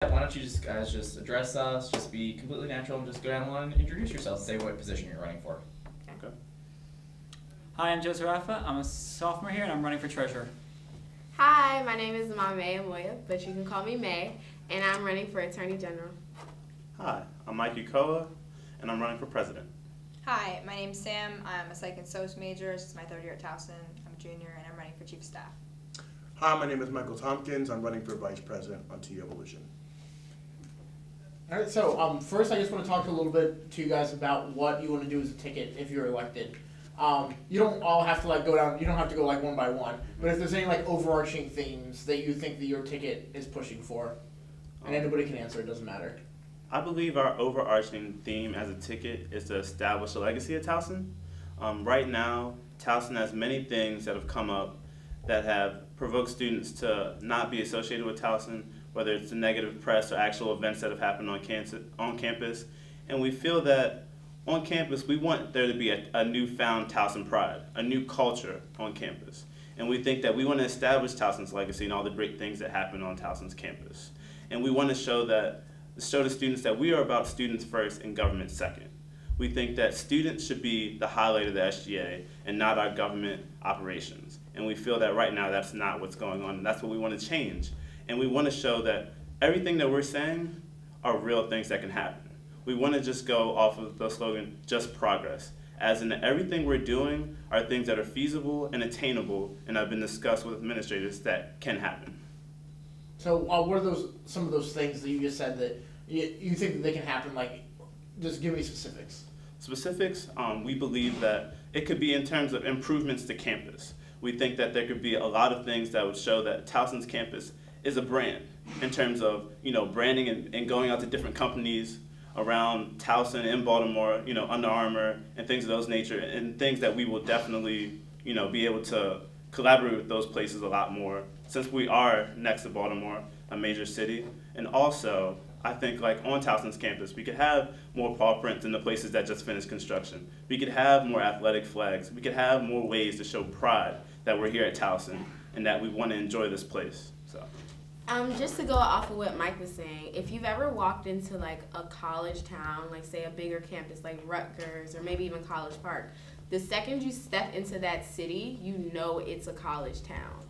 Why don't you just guys just address us, just be completely natural, and just go down the line and introduce yourself, say what position you're running for. Okay. Hi, I'm Joe Zarafa. I'm a sophomore here and I'm running for treasurer. Hi, my name is May Amoya, but you can call me May, and I'm running for Attorney General. Hi, I'm Mike Ukoa, and I'm running for president. Hi, my name's Sam. I'm a Psych and Soc major. This is my third year at Towson. I'm a junior, and I'm running for chief of staff. Hi, my name is Michael Tompkins. I'm running for vice president on TU Evolution. All right, so first I just want to talk a little bit to you guys about what you want to do as a ticket if you're elected. You don't all have to go down, you don't have to go one by one, but if there's any overarching themes that you think that your ticket is pushing for, and anybody can answer, it doesn't matter. I believe our overarching theme as a ticket is to establish a legacy at Towson. Right now, Towson has many things that have come up that have provoked students to not be associated with Towson, whether it's the negative press or actual events that have happened on campus. And we feel that on campus, we want there to be a newfound Towson pride, a new culture on campus. And we think that we want to establish Towson's legacy and all the great things that happen on Towson's campus. And we want to show the students that we are about students first and government second. We think that students should be the highlight of the SGA and not our government operations. And we feel that right now that's not what's going on, and that's what we want to change. And we want to show that everything that we're saying are real things that can happen. We want to just go off of the slogan, just progress, as in everything we're doing are things that are feasible and attainable and have been discussed with administrators that can happen. So what are some of those things that you just said that you think that they can happen? Just give me specifics. Specifics, we believe that it could be in terms of improvements to campus. We think that there could be a lot of things that would show that Towson's campus is a brand in terms of branding and going out to different companies around Towson and Baltimore, Under Armour and things of those nature, and things that we will definitely be able to collaborate with those places a lot more since we are next to Baltimore, a major city. And also, I think on Towson's campus, we could have more paw prints in the places that just finished construction. We could have more athletic flags. We could have more ways to show pride that we're here at Towson and that we want to enjoy this place. So. Just to go off of what Mike was saying, if you've ever walked into a college town, say a bigger campus like Rutgers or maybe even College Park, the second you step into that city, you know it's a college town.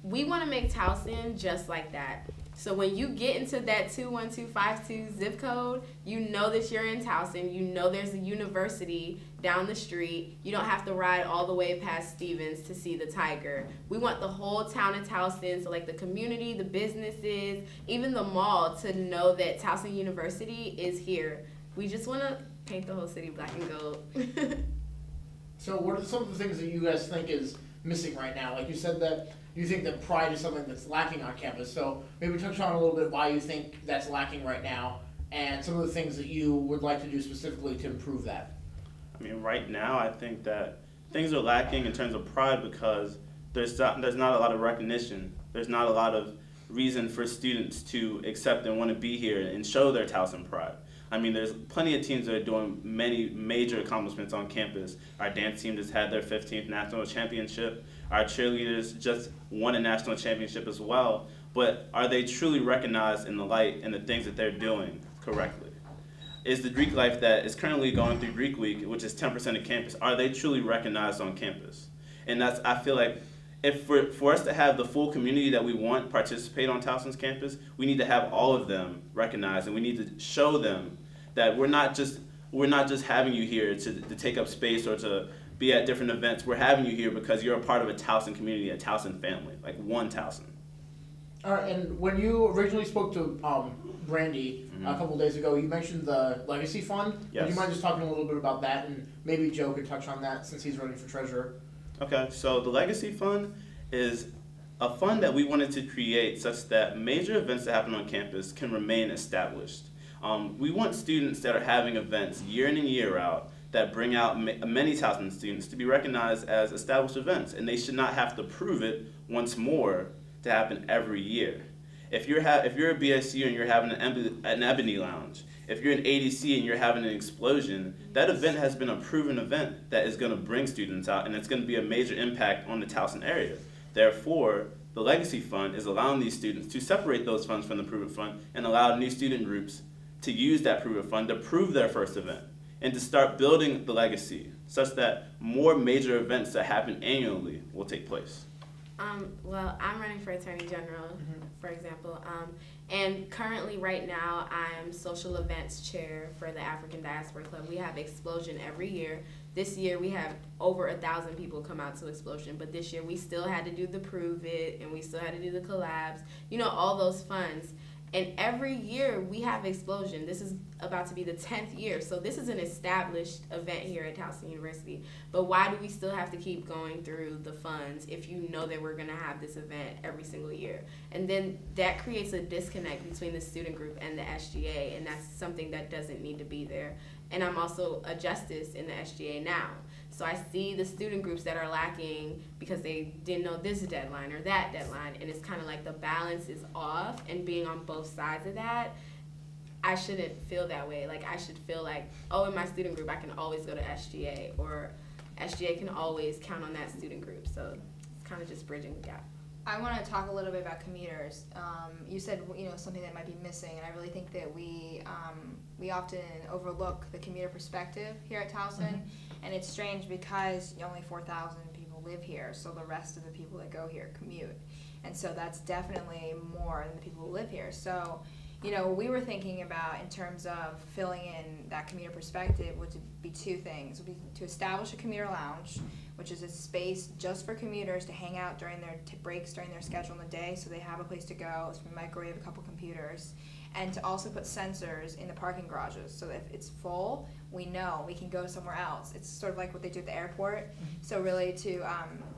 We want to make Towson just like that. So when you get into that 21252 zip code, you know that you're in Towson. You know there's a university down the street. You don't have to ride all the way past Stevens to see the Tiger. We want the whole town of Towson, so the community, the businesses, even the mall, to know that Towson University is here. We just want to paint the whole city black and gold. So what are some of the things that you guys think is missing right now? Like you said that you think that pride is something that's lacking on campus. So maybe touch on a little bit why you think that's lacking right now and some of the things that you would like to do specifically to improve that. I mean, right now I think that things are lacking in terms of pride because there's not a lot of recognition. There's not a lot of reason for students to accept and want to be here and show their Towson pride. I mean, there's plenty of teams that are doing many major accomplishments on campus. Our dance team just had their 15th national championship. Our cheerleaders just won a national championship as well. But are they truly recognized in the light and the things that they're doing correctly? Is the Greek life that is currently going through Greek Week, which is 10% of campus, are they truly recognized on campus? And I feel like if for us to have the full community that we want participate on Towson's campus, we need to have all of them recognized, and we need to show them that we're not just having you here to take up space or to be at different events. We're having you here because you're a part of a Towson community, a Towson family, one Towson. All right, and when you originally spoke to Brandy a couple days ago, you mentioned the Legacy Fund. Yes. Would you mind just talking a little bit about that, and maybe Joe could touch on that since he's running for treasurer? Okay, so the Legacy Fund is a fund that we wanted to create such that major events that happen on campus can remain established. We want students that are having events year in and year out that bring out many Towson students to be recognized as established events, and they should not have to prove it once more to happen every year. If you're a BSU and you're having an Ebony Lounge, if you're an ADC and you're having an explosion, that event has been a proven event that is going to bring students out, and it's going to be a major impact on the Towson area. Therefore, the Legacy Fund is allowing these students to separate those funds from the Prove It Fund and allow new student groups to use that Prove It Fund to prove their first event and to start building the legacy such that more major events that happen annually will take place. Well, I'm running for Attorney General, for example, and currently right now I'm Social Events Chair for the African Diaspora Club. We have Explosion every year. This year we have over 1,000 people come out to Explosion, but this year we still had to do the Prove It, and we still had to do the collabs, you know, all those funds. And every year we have Explosion. This is about to be the 10th year. So this is an established event here at Towson University. But why do we still have to keep going through the funds if you know that we're going to have this event every single year? And then that creates a disconnect between the student group and the SGA, and that's something that doesn't need to be there. And I'm also a justice in the SGA now. So I see the student groups that are lacking because they didn't know this deadline or that deadline, and it's kind of like the balance is off, and being on both sides of that, I shouldn't feel that way. Like, I should feel like, oh, in my student group, I can always go to SGA, or SGA can always count on that student group. So it's kind of just bridging the gap. I want to talk a little bit about commuters. You said, you know, something that might be missing, and I really think that we often overlook the commuter perspective here at Towson, and it's strange because only 4,000 people live here, so the rest of the people that go here commute, and so that's definitely more than the people who live here. So, you know, we were thinking about in terms of filling in that commuter perspective would be two things. Would be to establish a commuter lounge, which is a space just for commuters to hang out during their breaks during their schedule in the day, so they have a place to go, so we microwave a couple computers, and to also put sensors in the parking garages, so that if it's full, we know we can go somewhere else. It's sort of like what they do at the airport. So really to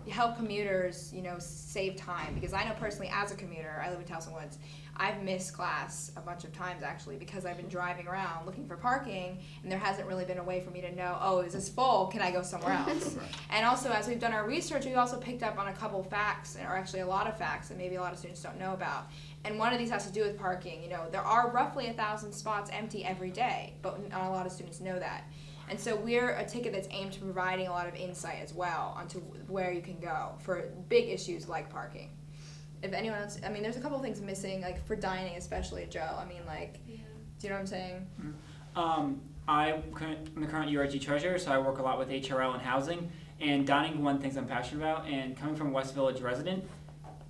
help commuters, you know, save time, because I know personally as a commuter, I live in Towson Woods, I've missed class a bunch of times actually because I've been driving around looking for parking, and there hasn't really been a way for me to know, oh, is this full? Can I go somewhere else? And also, as we've done our research, we've also picked up on a couple facts, or actually a lot of facts that maybe a lot of students don't know about. And one of these has to do with parking. You know, there are roughly 1,000 spots empty every day, but not a lot of students know that. And so we're a ticket that's aimed to providing a lot of insight as well onto where you can go for big issues like parking. If anyone else, I mean, there's a couple of things missing, like for dining especially, Joe. I mean, like, do you know what I'm saying? I'm the current URG treasurer, so I work a lot with HRL and housing, and dining is one of the things I'm passionate about. And coming from West Village resident,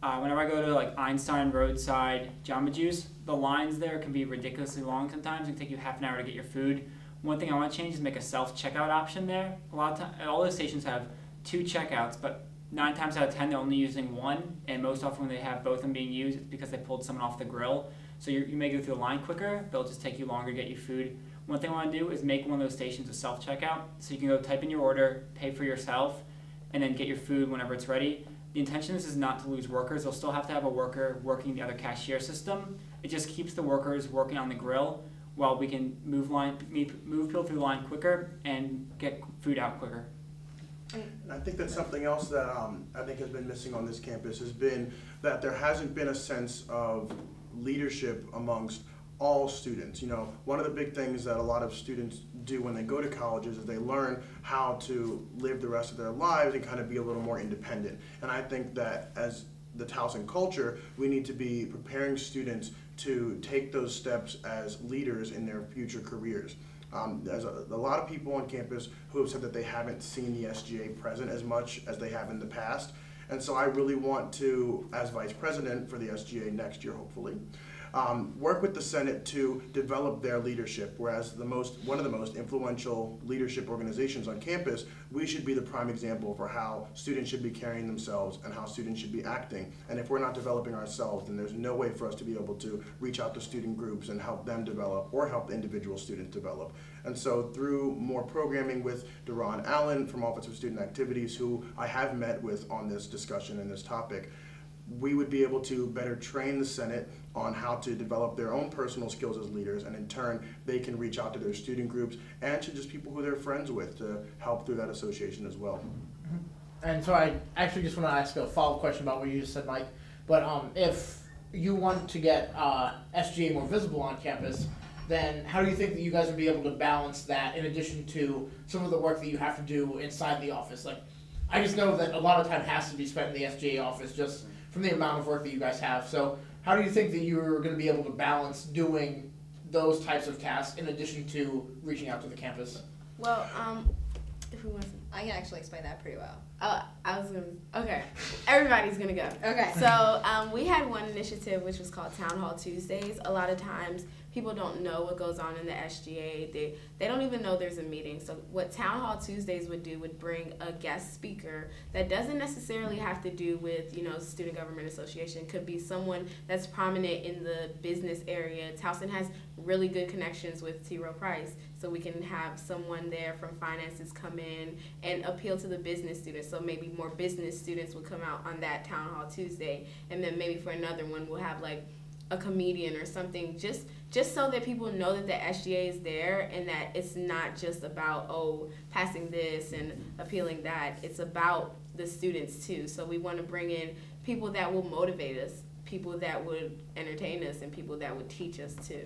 whenever I go to like Einstein Roadside, Jamba Juice, the lines there can be ridiculously long sometimes. It can take you half an hour to get your food. One thing I want to change is make a self-checkout option there. A lot of time, all those stations have 2 checkouts, but 9 times out of 10 they're only using one, and most often when they have both of them being used, it's because they pulled someone off the grill. So you may go through the line quicker, but it'll just take you longer to get your food. One thing I want to do is make one of those stations a self-checkout, so you can go type in your order, pay for yourself, and then get your food whenever it's ready. The intention is not to lose workers. They'll still have to have a worker working the other cashier system. It just keeps the workers working on the grill while we can move people through the line quicker and get food out quicker. And I think that's something else that I think has been missing on this campus has been that there hasn't been a sense of leadership amongst all students. You know, one of the big things that a lot of students do when they go to colleges is they learn how to live the rest of their lives and kind of be a little more independent. And I think that as the Towson culture, we need to be preparing students to take those steps as leaders in their future careers. There's a lot of people on campus who have said that they haven't seen the SGA present as much as they have in the past. And so I really want to, as vice president for the SGA next year, hopefully, work with the Senate to develop their leadership. Whereas one of the most influential leadership organizations on campus, we should be the prime example for how students should be carrying themselves and how students should be acting. And if we're not developing ourselves, then there's no way for us to be able to reach out to student groups and help them develop or help the individual students develop. And so through more programming with Deron Allen from Office of Student Activities, who I have met with on this discussion and this topic, we would be able to better train the Senate on how to develop their own personal skills as leaders, and in turn they can reach out to their student groups and to just people who they're friends with to help through that association as well. And so I actually just want to ask a follow-up question about what you just said, Mike. But if you want to get SGA more visible on campus, then how do you think that you guys would be able to balance that in addition to some of the work that you have to do inside the office? Like, I just know that a lot of time has to be spent in the SGA office just from the amount of work that you guys have. So how do you think that you're going to be able to balance doing those types of tasks in addition to reaching out to the campus? Well, who wants to? I can actually explain that pretty well. Okay, everybody's gonna go. Okay. So we had one initiative which was called Town Hall Tuesdays. A lot of times people don't know what goes on in the SGA. They don't even know there's a meeting. So what Town Hall Tuesdays would do would bring a guest speaker that doesn't necessarily have to do with, Student Government Association. Could be someone that's prominent in the business area. Towson has really good connections with T. Rowe Price, so we can have someone there from finances come in and appeal to the business students. So maybe more business students would come out on that Town Hall Tuesday, and then maybe for another one we'll have like a comedian or something, just so that people know that the SGA is there and that it's not just about passing this and appealing that. It's about the students too. So we want to bring in people that will motivate us, people that would entertain us, and people that would teach us too.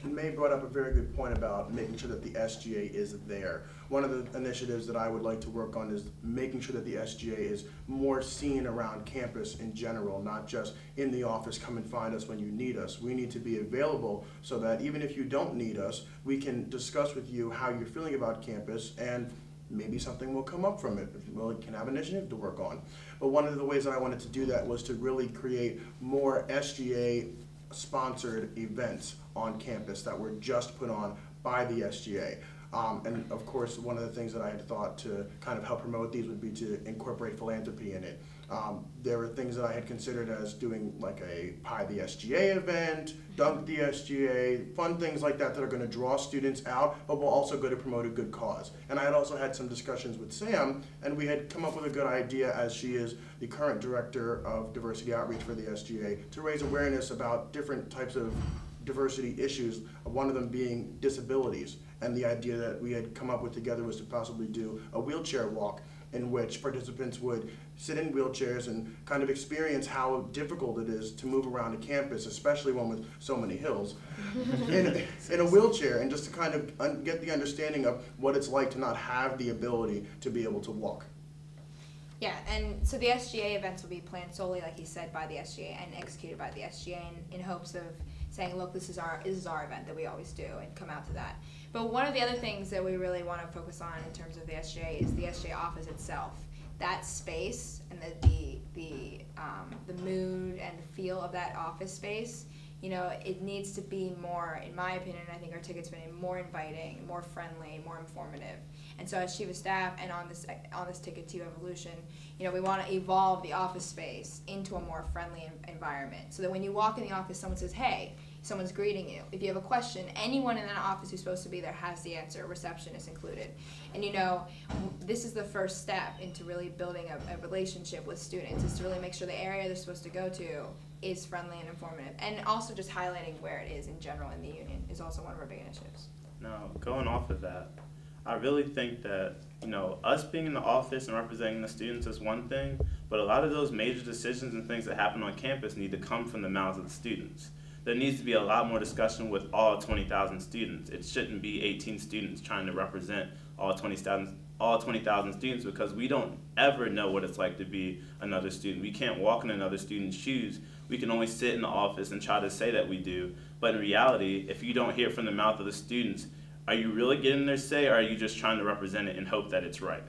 And May brought up a very good point about making sure that the SGA is there. One of the initiatives that I would like to work on is making sure that the SGA is more seen around campus in general, not just in the office, come and find us when you need us. We need to be available so that even if you don't need us, we can discuss with you how you're feeling about campus, and maybe something will come up from it. We can have an initiative to work on. But one of the ways that I wanted to do that was to really create more SGA sponsored events on campus that were just put on by the SGA. And of course, one of the things that I had thought to kind of help promote these would be to incorporate philanthropy in it. There were things that I had considered as doing like a Pie the SGA event, Dunk the SGA, fun things like that that are going to draw students out, but will also go to promote a good cause. And I had also had some discussions with Sam, and we had come up with a good idea, as she is the current director of diversity outreach for the SGA, to raise awareness about different types of diversity issues, one of them being disabilities. And the idea that we had come up with together was to possibly do a wheelchair walk in which participants would sit in wheelchairs and kind of experience how difficult it is to move around a campus, especially one with so many hills, in a wheelchair, and just to kind of get the understanding of what it's like to not have the ability to be able to walk. Yeah, and so the SGA events will be planned solely, like he said, by the SGA and executed by the SGA in hopes of saying, look, this is our event that we always do, and come out to that. But one of the other things that we really want to focus on in terms of the SGA is the SGA office itself. That space and the mood and the feel of that office space, it needs to be more, in my opinion, I think our ticket's been more inviting, more friendly, more informative. And so as chief of staff and on this ticket to evolution, we want to evolve the office space into a more friendly environment, so that when you walk in the office, someone says, hey, someone's greeting you. If you have a question, anyone in that office who's supposed to be there has the answer, receptionist included. And this is the first step into really building a relationship with students, is to really make sure the area they're supposed to go to is friendly and informative. And also just highlighting where it is in general in the union is also one of our big initiatives. Now, going off of that, I really think that, us being in the office and representing the students is one thing, but a lot of those major decisions and things that happen on campus need to come from the mouths of the students. There needs to be a lot more discussion with all 20,000 students. It shouldn't be 18 students trying to represent all 20,000 students, because we don't ever know what it's like to be another student. We can't walk in another student's shoes. We can only sit in the office and try to say that we do. But in reality, if you don't hear it from the mouth of the students, are you really getting their say, or are you just trying to represent it and hope that it's right?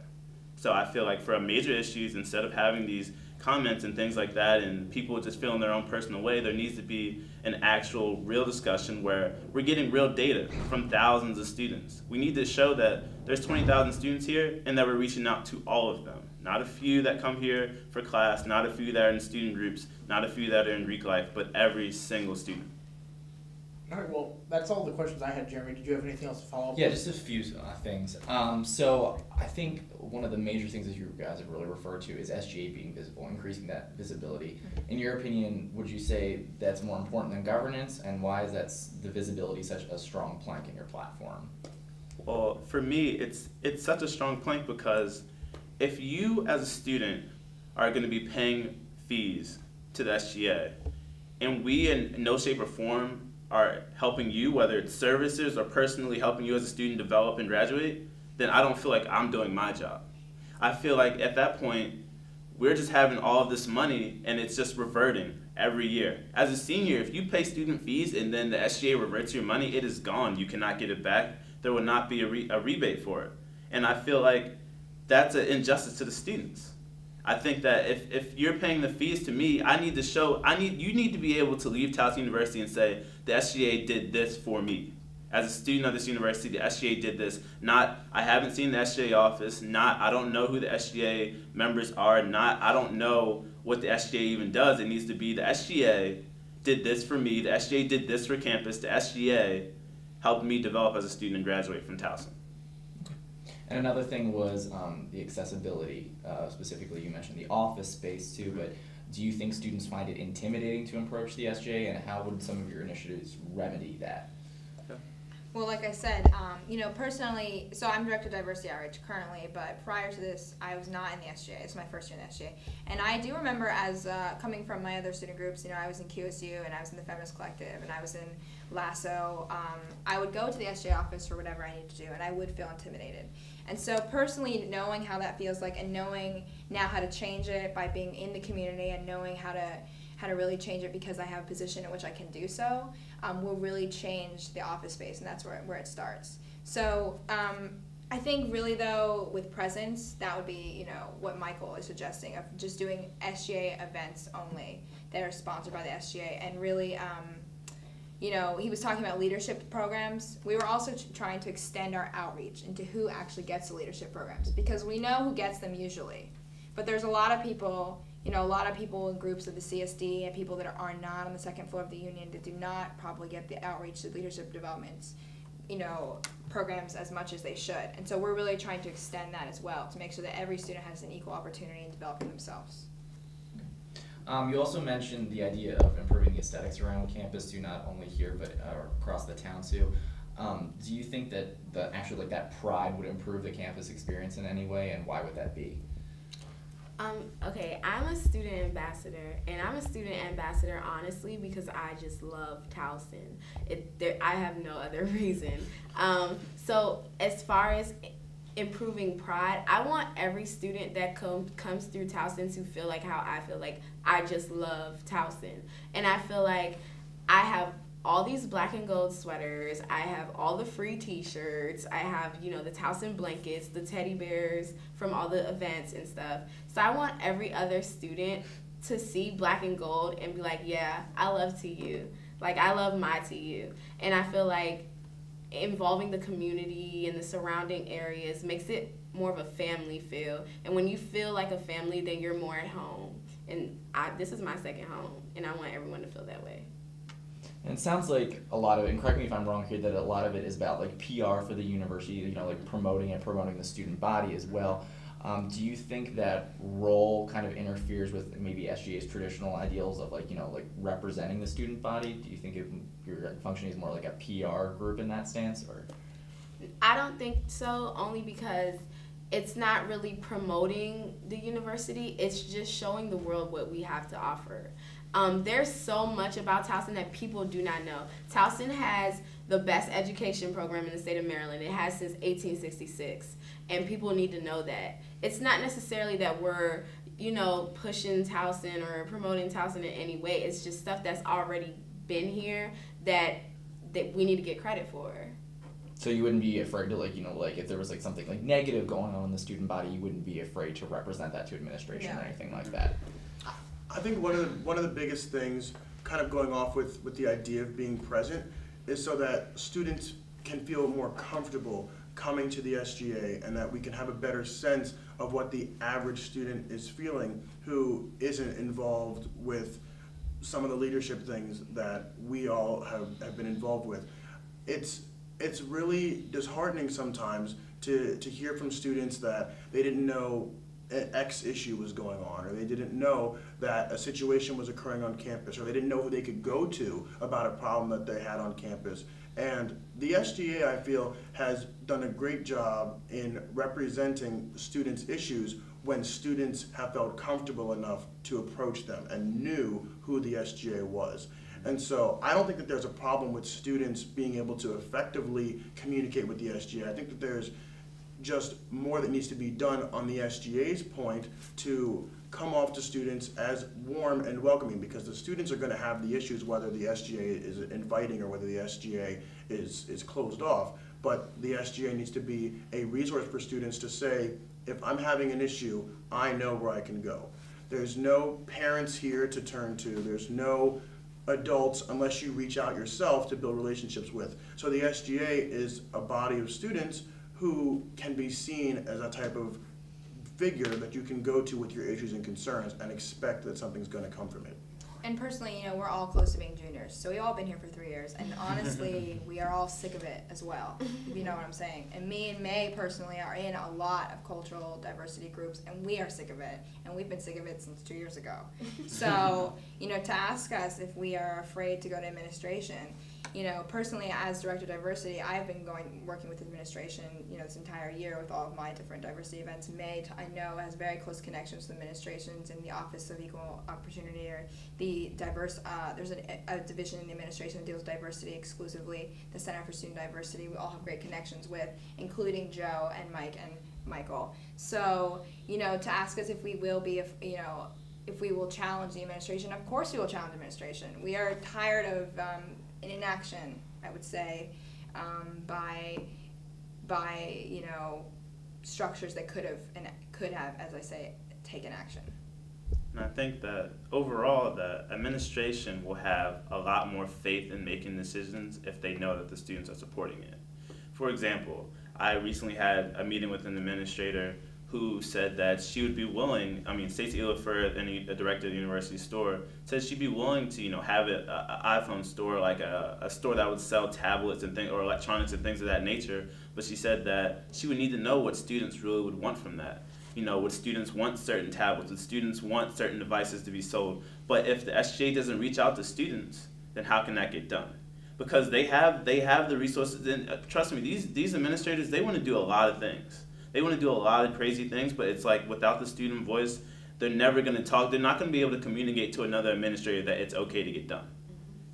So I feel like for major issues, instead of having these comments and things like that and people just feeling their own personal way, there needs to be an actual real discussion where we're getting real data from thousands of students. We need to show that there's 20,000 students here and that we're reaching out to all of them. Not a few that come here for class, not a few that are in student groups, not a few that are in Greek life, but every single student. All right, well, that's all the questions I had, Jeremy. Did you have anything else to follow up Yeah, with? just a few things. So I think one of the major things that you guys have really referred to is SGA being visible, increasing that visibility. In your opinion, would you say that's more important than governance, and why is that the visibility such a strong plank in your platform? Well, for me, it's such a strong plank because if you as a student are going to be paying fees to the SGA, and we in no shape or form are helping you, whether it's services or personally helping you as a student develop and graduate, then I don't feel like I'm doing my job. I feel like at that point, we're just having all of this money and it's just reverting every year. As a senior, if you pay student fees and then the SGA reverts your money, it is gone. You cannot get it back. There will not be a rebate for it. And I feel like that's an injustice to the students. I think that if you're paying the fees to me, you need to be able to leave Towson University and say, the SGA did this for me. As a student of this university, the SGA did this. Not, I haven't seen the SGA office, not, I don't know who the SGA members are, not, I don't know what the SGA even does. It needs to be the SGA did this for me, the SGA did this for campus, the SGA helped me develop as a student and graduate from Towson. And another thing was the accessibility. Specifically, you mentioned the office space too, but do you think students find it intimidating to approach the SGA, and how would some of your initiatives remedy that? Well, like I said, personally, so I'm Director of Diversity Outreach currently, but prior to this, I was not in the SGA. It's my first year in the SGA. And I do remember as coming from my other student groups, I was in QSU, and I was in the Feminist Collective, and I was in LASSO. I would go to the SGA office for whatever I needed to do, and I would feel intimidated. And so personally, knowing how that feels like and knowing now how to change it by being in the community and knowing how to really change it because I have a position in which I can do so, will really change the office space, and that's where it starts. So I think really though, with presence, that would be what Michael is suggesting of just doing SGA events only that are sponsored by the SGA, and really he was talking about leadership programs. We were also trying to extend our outreach into who actually gets the leadership programs, because we know who gets them usually, but there's a lot of people in groups of the CSD and people that are not on the second floor of the union that do not probably get the outreach to leadership developments, programs as much as they should. And so we're really trying to extend that as well to make sure that every student has an equal opportunity in developing themselves. You also mentioned the idea of improving the aesthetics around campus too, not only here but across the town too. Do you think that that pride would improve the campus experience in any way, and why would that be? Okay, I'm a student ambassador, and I'm a student ambassador honestly because I just love Towson. I have no other reason. So as far as improving pride, I want every student that comes through Towson to feel like how I feel, like I just love Towson. And I feel like I have all these black and gold sweaters, I have all the free t-shirts, I have, the Towson blankets, the teddy bears from all the events and stuff. So I want every other student to see black and gold and be like, yeah, I love TU. Like, I love my TU. And I feel like involving the community and the surrounding areas makes it more of a family feel. And when you feel like a family, then you're more at home. And this is my second home, and I want everyone to feel that way. And it sounds like a lot of it, and correct me if I'm wrong here, that a lot of it is about PR for the university, promoting the student body as well. Do you think that role kind of interferes with maybe SGA's traditional ideals of representing the student body? Do you think your functioning is more like a PR group in that stance, or? I don't think so, only because it's not really promoting the university. It's just showing the world what we have to offer. There's so much about Towson that people do not know. Towson has the best education program in the state of Maryland. It has since 1866, and people need to know that. It's not necessarily that we're, pushing Towson or promoting Towson in any way. It's just stuff that's already been here that we need to get credit for. So you wouldn't be afraid to if there was something negative going on in the student body, you wouldn't be afraid to represent that to administration or anything like that. I think one of the biggest things, kind of going off with the idea of being present, is so that students can feel more comfortable coming to the SGA, and that we can have a better sense of what the average student is feeling who isn't involved with some of the leadership things that we all have been involved with. It's really disheartening sometimes to hear from students that they didn't know an X issue was going on, or they didn't know that a situation was occurring on campus, or they didn't know who they could go to about a problem that they had on campus. And the SGA, I feel, has done a great job in representing students' issues when students have felt comfortable enough to approach them and knew who the SGA was. And so I don't think that there's a problem with students being able to effectively communicate with the SGA. I think that there's just more that needs to be done on the SGA's point to come off to students as warm and welcoming, because the students are going to have the issues whether the SGA is inviting or whether the SGA is closed off. But the SGA needs to be a resource for students to say, if I'm having an issue, I know where I can go. There's no parents here to turn to. There's no adults unless you reach out yourself to build relationships with. So the SGA is a body of students who can be seen as a type of figure that you can go to with your issues and concerns and expect that something's going to come from it. And personally, you know, we're all close to being juniors, so we've all been here for 3 years, and honestly, we are all sick of it as well, if you know what I'm saying. And me and May personally are in a lot of cultural diversity groups, and we are sick of it, and we've been sick of it since 2 years ago. So, you know, to ask us if we are afraid to go to administration, you know, personally as Director of Diversity, I've been working with administration, you know, this entire year with all of my different diversity events. May, I know, has very close connections with administrations in the Office of Equal Opportunity, or the diverse, there's a division in the administration that deals with diversity exclusively, the Center for Student Diversity. We all have great connections with, including Joe and Mike and Michael. So, you know, to ask us if we will be, if we will challenge the administration, of course we will challenge administration. We are tired of inaction, I would say, by you know, structures that could have, as I say, taken action. And I think that overall, the administration will have a lot more faith in making decisions if they know that the students are supporting it. For example, I recently had a meeting with an administrator who said that she would be willing, Stacey Illiford, the director of the university store, said she'd be willing to, you know, have an iPhone store, like a store that would sell tablets and things, or electronics and things of that nature. But she said that she would need to know what students really would want from that. You know, would students want certain tablets? Would students want certain devices to be sold? But if the SGA doesn't reach out to students, then how can that get done? Because they have the resources. And trust me, these administrators, they want to do a lot of things. They want to do a lot of crazy things, but it's like without the student voice, they're never going to talk. They're not going to be able to communicate to another administrator that it's okay to get done.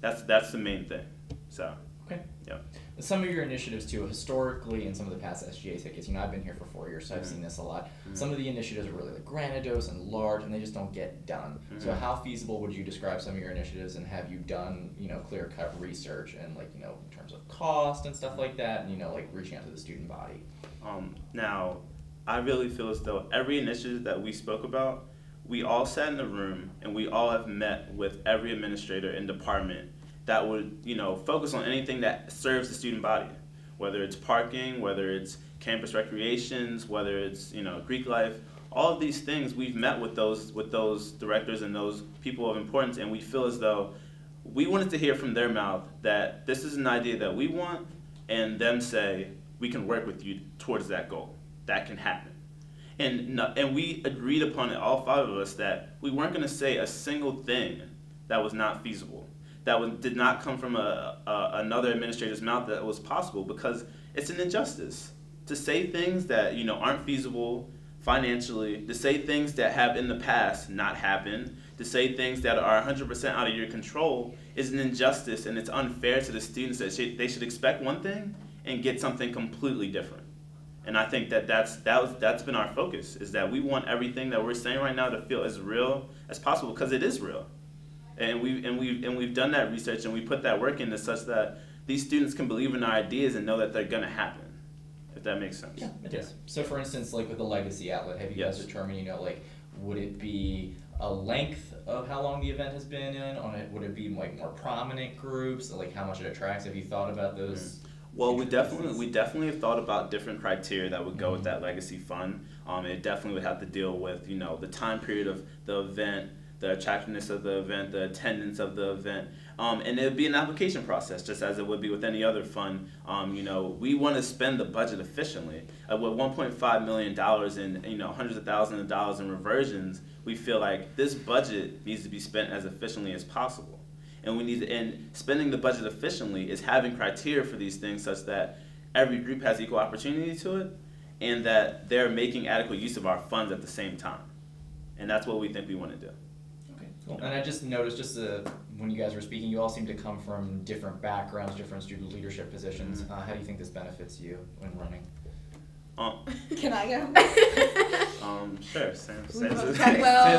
That's the main thing. So. Okay. Yeah. Some of your initiatives too, historically, in some of the past SGA tickets, you know, I've been here for 4 years, so I've seen this a lot. Some of the initiatives are really like grandiose and large, and they just don't get done. So how feasible would you describe some of your initiatives, and have you done, you know, clear-cut research and, like, you know, in terms of cost and stuff like that, and, you know, like reaching out to the student body? Now, I really feel as though every initiative that we spoke about, we all sat in a room and we all have met with every administrator and department that would, you know, focus on anything that serves the student body, whether it's parking, whether it's campus recreations, whether it's, you know, Greek life. All of these things, we've met with those directors and those people of importance, and we feel as though we wanted to hear from their mouth that this is an idea that we want, and them say, we can work with you towards that goal. That can happen. And we agreed upon it, all 5 of us, that we weren't going to say a single thing that was not feasible, that did not come from another administrator's mouth that was possible, because it's an injustice to say things that, you know, aren't feasible financially, to say things that have in the past not happened, to say things that are 100% out of your control is an injustice, and it's unfair to the students that they should expect one thing and get something completely different. And I think that's been our focus, is that we want everything that we're saying right now to feel as real as possible, because it is real. And we've done that research, and we put that work into such that these students can believe in our ideas and know that they're going to happen, if that makes sense. Yeah, it does. So for instance, like with the legacy outlet, have you guys determined, you know, like, would it be a length of how long the event has been in on it? Would it be like more prominent groups, like how much it attracts? Have you thought about those? Well, we definitely have thought about different criteria that would go with that legacy fund. It definitely would have to deal with, you know, the time period of the event, the attractiveness of the event, the attendance of the event, and it would be an application process, just as it would be with any other fund. You know, we want to spend the budget efficiently. With $1.5 million and, you know, hundreds of thousands of dollars in reversions, we feel like this budget needs to be spent as efficiently as possible. And spending the budget efficiently is having criteria for these things such that every group has equal opportunity to it, and that they're making adequate use of our funds at the same time. And that's what we think we want to do. Okay, cool. And I just noticed, when you guys were speaking, you all seem to come from different backgrounds, different student leadership positions. How do you think this benefits you when running? Can I go? Sure. Sam's Well,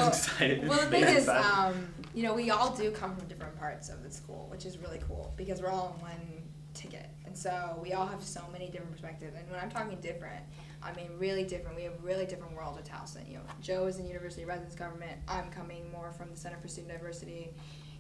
excited. Well, the thing Sam's is, excited. you know, we all do come from different parts of the school, which is really cool because we're all on one ticket. And so we all have so many different perspectives. And when I'm talking different, I mean really different. We have really different worlds at Towson. You know, Joe is in University of Residence Government. I'm coming more from the Center for Student Diversity.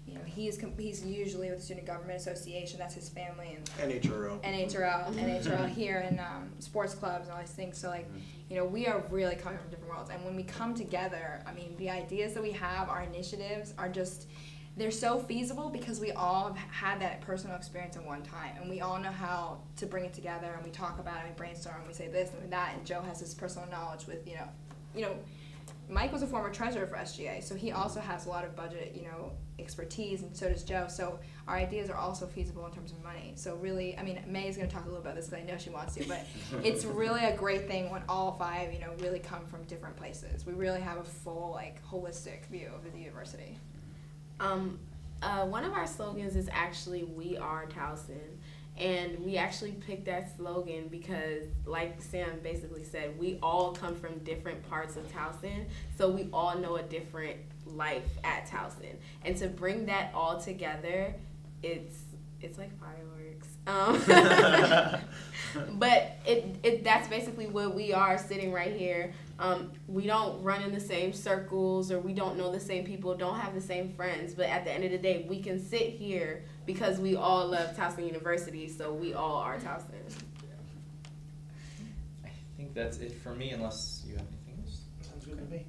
You know, he's usually with the Student Government Association. That's his family. And NHRL here in sports clubs and all these things. So, like, you know, we are really coming from different worlds. And when we come together, I mean, the ideas that we have, our initiatives are just, they're so feasible because we all have had that personal experience at one time. And we all know how to bring it together. And we talk about it, and we brainstorm, and we say this and that. And Joe has this personal knowledge with, you know, Mike was a former treasurer for SGA, so he also has a lot of budget, you know, expertise, and so does Joe. So our ideas are also feasible in terms of money. So really, I mean, May is going to talk a little about this because I know she wants to, but it's really a great thing when all five, you know, really come from different places. We really have a full, like, holistic view of the university. One of our slogans is actually "We Are Towson." And we actually picked that slogan because, like Sam basically said, we all come from different parts of Towson, so we all know a different life at Towson. And to bring that all together, it's like fireworks. But that's basically what we are sitting right here. We don't run in the same circles, or we don't know the same people, don't have the same friends, but at the end of the day, we can sit here because we all love Towson University, so we all are Towson. I think that's it for me, unless you have anything else. Sounds good to me.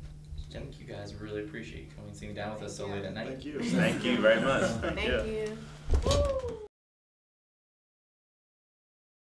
Thank you guys. Really appreciate you coming and sitting down with us so late at night. Thank you. Thank you very much. Thank you. Woo!